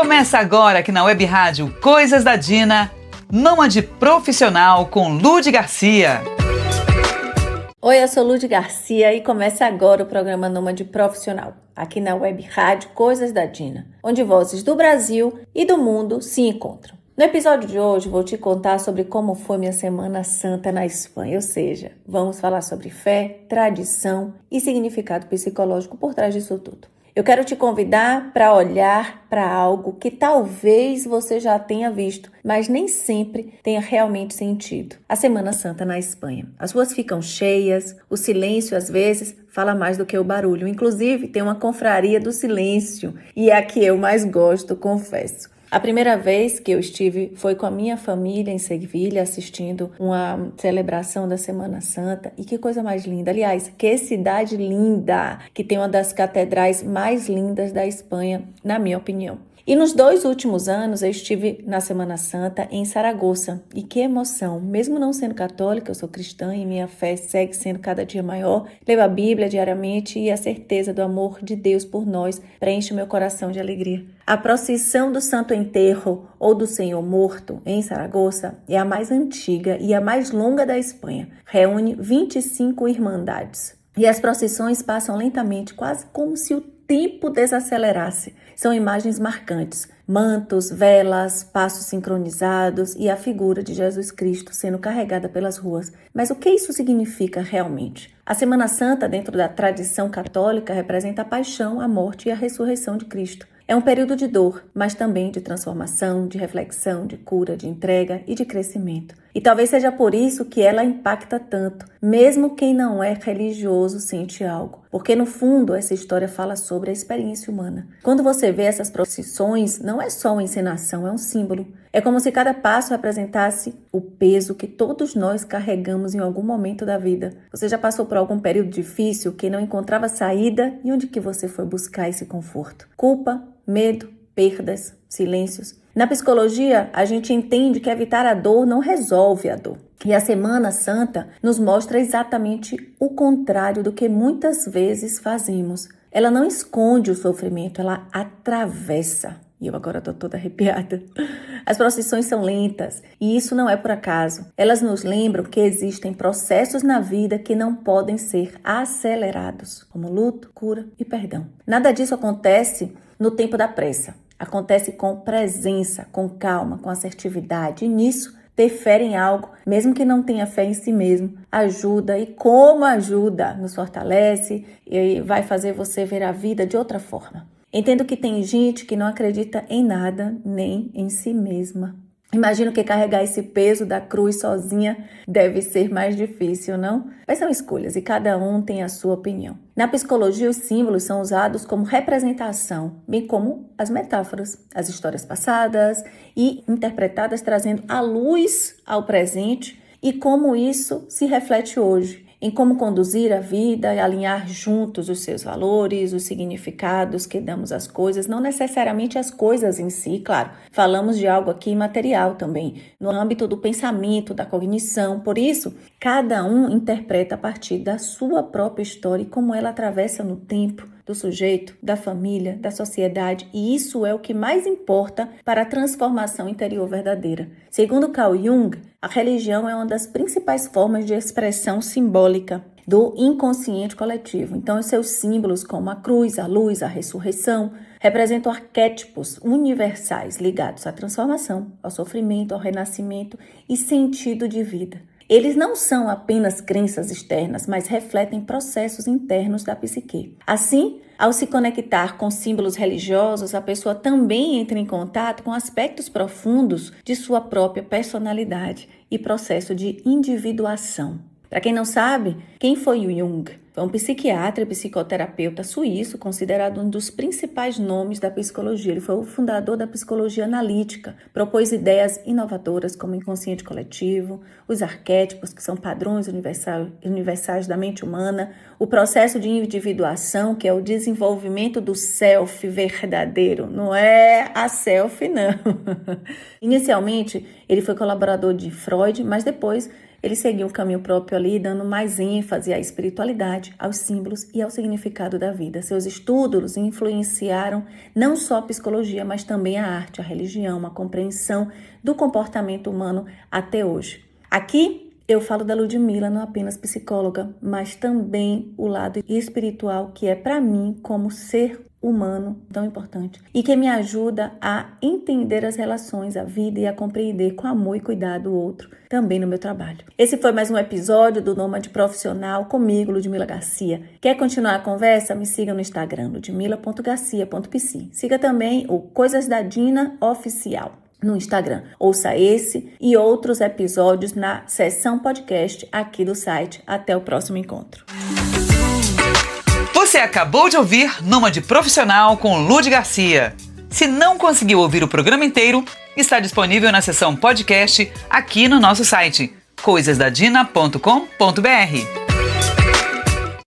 Começa agora aqui na Web Rádio Coisas da Dina, Nômade Profissional com Lude Garcia. Oi, eu sou Lude Garcia e começa agora o programa Nômade Profissional, aqui na Web Rádio Coisas da Dina, onde vozes do Brasil e do mundo se encontram. No episódio de hoje vou te contar sobre como foi minha Semana Santa na Espanha, ou seja, vamos falar sobre fé, tradição e significado psicológico por trás disso tudo. Eu quero te convidar para olhar para algo que talvez você já tenha visto, mas nem sempre tenha realmente sentido. A Semana Santa na Espanha. As ruas ficam cheias, o silêncio às vezes fala mais do que o barulho. Inclusive tem uma confraria do silêncio e é a que eu mais gosto, confesso. A primeira vez que eu estive foi com a minha família em Sevilha, assistindo uma celebração da Semana Santa. E que coisa mais linda. Aliás, que cidade linda, que tem uma das catedrais mais lindas da Espanha, na minha opinião. E nos 2 últimos anos eu estive na Semana Santa em Saragoça. E que emoção! Mesmo não sendo católica, eu sou cristã e minha fé segue sendo cada dia maior. Leio a Bíblia diariamente e a certeza do amor de Deus por nós preenche meu coração de alegria. A procissão do Santo Enterro ou do Senhor Morto em Saragoça é a mais antiga e a mais longa da Espanha. Reúne 25 irmandades. E as procissões passam lentamente, quase como se o tempo desacelerasse. São imagens marcantes, mantos, velas, passos sincronizados e a figura de Jesus Cristo sendo carregada pelas ruas. Mas o que isso significa realmente? A Semana Santa, dentro da tradição católica, representa a paixão, a morte e a ressurreição de Cristo. É um período de dor, mas também de transformação, de reflexão, de cura, de entrega e de crescimento. E talvez seja por isso que ela impacta tanto, mesmo quem não é religioso sente algo. Porque no fundo essa história fala sobre a experiência humana. Quando você vê essas procissões, não é só uma encenação, é um símbolo. É como se cada passo representasse o peso que todos nós carregamos em algum momento da vida. Você já passou por algum período difícil que não encontrava saída e onde que você foi buscar esse conforto? Culpa, medo, perdas, silêncios. Na psicologia, a gente entende que evitar a dor não resolve a dor. E a Semana Santa nos mostra exatamente o contrário do que muitas vezes fazemos. Ela não esconde o sofrimento, ela atravessa. E eu agora estou toda arrepiada. As procissões são lentas e isso não é por acaso. Elas nos lembram que existem processos na vida que não podem ser acelerados, como luto, cura e perdão. Nada disso acontece no tempo da pressa. Acontece com presença, com calma, com assertividade. E nisso, ter fé em algo, mesmo que não tenha fé em si mesmo, ajuda. E como ajuda, nos fortalece e vai fazer você ver a vida de outra forma. Entendo que tem gente que não acredita em nada, nem em si mesma. Imagino que carregar esse peso da cruz sozinha deve ser mais difícil, não? Mas são escolhas e cada um tem a sua opinião. Na psicologia, os símbolos são usados como representação, bem como as metáforas, as histórias passadas e interpretadas trazendo a luz ao presente e como isso se reflete hoje. Em como conduzir a vida e alinhar juntos os seus valores, os significados que damos às coisas, não necessariamente as coisas em si, claro. Falamos de algo aqui imaterial também, no âmbito do pensamento, da cognição. Por isso, cada um interpreta a partir da sua própria história e como ela atravessa no tempo do sujeito, da família, da sociedade, e isso é o que mais importa para a transformação interior verdadeira. Segundo Carl Jung, a religião é uma das principais formas de expressão simbólica do inconsciente coletivo. Então, os seus símbolos, como a cruz, a luz, a ressurreição, representam arquétipos universais ligados à transformação, ao sofrimento, ao renascimento e sentido de vida. Eles não são apenas crenças externas, mas refletem processos internos da psique. Assim, ao se conectar com símbolos religiosos, a pessoa também entra em contato com aspectos profundos de sua própria personalidade e processo de individuação. Para quem não sabe, quem foi o Jung? Foi um psiquiatra e psicoterapeuta suíço, considerado um dos principais nomes da psicologia. Ele foi o fundador da psicologia analítica, propôs ideias inovadoras como o inconsciente coletivo, os arquétipos, que são padrões universais da mente humana, o processo de individuação, que é o desenvolvimento do self verdadeiro, não é a self, não. Inicialmente, ele foi colaborador de Freud, mas depois ele seguiu um caminho próprio ali, dando mais ênfase à espiritualidade, aos símbolos e ao significado da vida. Seus estudos influenciaram não só a psicologia, mas também a arte, a religião, a compreensão do comportamento humano até hoje. Aqui eu falo da Ludmilla, não apenas psicóloga, mas também o lado espiritual, que é para mim como ser humano tão importante e que me ajuda a entender as relações, a vida e a compreender com amor e cuidado o outro também no meu trabalho. Esse foi mais um episódio do Nômade Profissional comigo, Ludmilla Garcia. Quer continuar a conversa? Me siga no Instagram, ludmilla.garcia.pc. Siga também o Coisas da Dina Oficial no Instagram. Ouça esse e outros episódios na seção podcast aqui do site. Até o próximo encontro. Você acabou de ouvir Nômade Profissional com Lud Garcia. Se não conseguiu ouvir o programa inteiro, está disponível na seção podcast aqui no nosso site, coisasdadina.com.br.